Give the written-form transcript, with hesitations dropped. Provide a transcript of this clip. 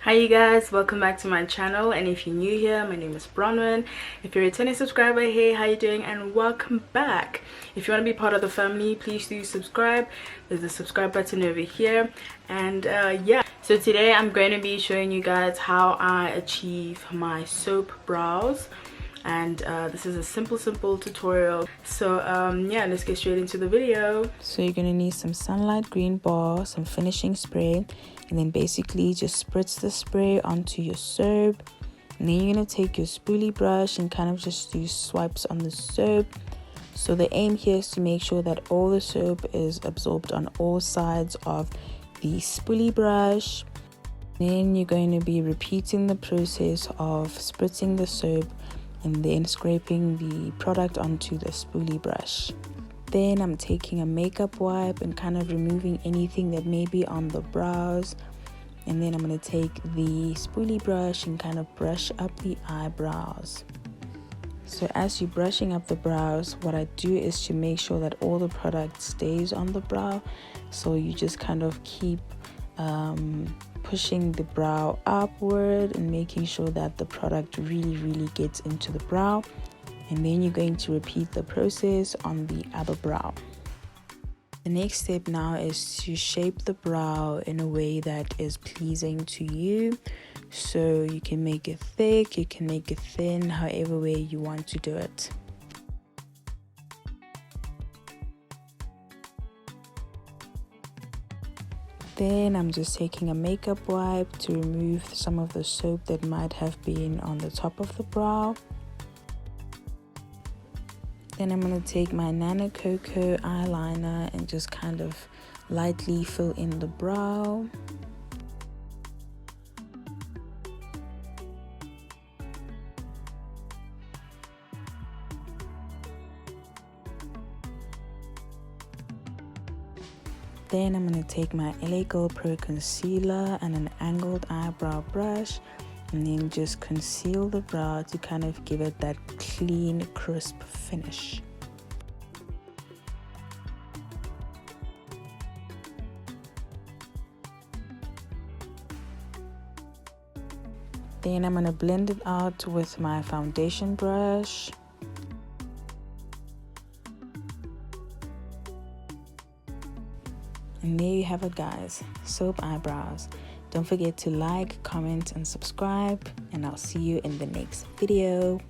Hi you guys, welcome back to my channel, and if you're new here, my name is Bronwyn. If you're a returning subscriber, hey, how you doing, and welcome back. If you want to be part of the family, please do subscribe. There's a subscribe button over here. And yeah, so today I'm going to be showing you guys how I achieve my soap brows, and this is a simple tutorial. So yeah, let's get straight into the video. So you're gonna need some Sunlight Green Bar, some finishing spray, and then basically just spritz the spray onto your soap. And then you're gonna take your spoolie brush and kind of just do swipes on the soap. So the aim here is to make sure that all the soap is absorbed on all sides of the spoolie brush. Then you're going to be repeating the process of spritzing the soap and then scraping the product onto the spoolie brush. Then I'm taking a makeup wipe and kind of removing anything that may be on the brows. And then I'm going to take the spoolie brush and kind of brush up the eyebrows. So as you're brushing up the brows, what I do is to make sure that all the product stays on the brow. So you just kind of keep pushing the brow upward and making sure that the product really gets into the brow. And then you're going to repeat the process on the other brow. The next step now is to shape the brow in a way that is pleasing to you. So you can make it thick, you can make it thin, however way you want to do it. Then I'm just taking a makeup wipe to remove some of the soap that might have been on the top of the brow. Then I'm going to take my Nana Coco eyeliner and just kind of lightly fill in the brow. Then I'm going to take my LA Girl Pro concealer and an angled eyebrow brush and then just conceal the brow to kind of give it that clean, crisp finish. Then I'm going to blend it out with my foundation brush. And there you have it, guys, soap eyebrows. Don't forget to like, comment, and subscribe, and I'll see you in the next video.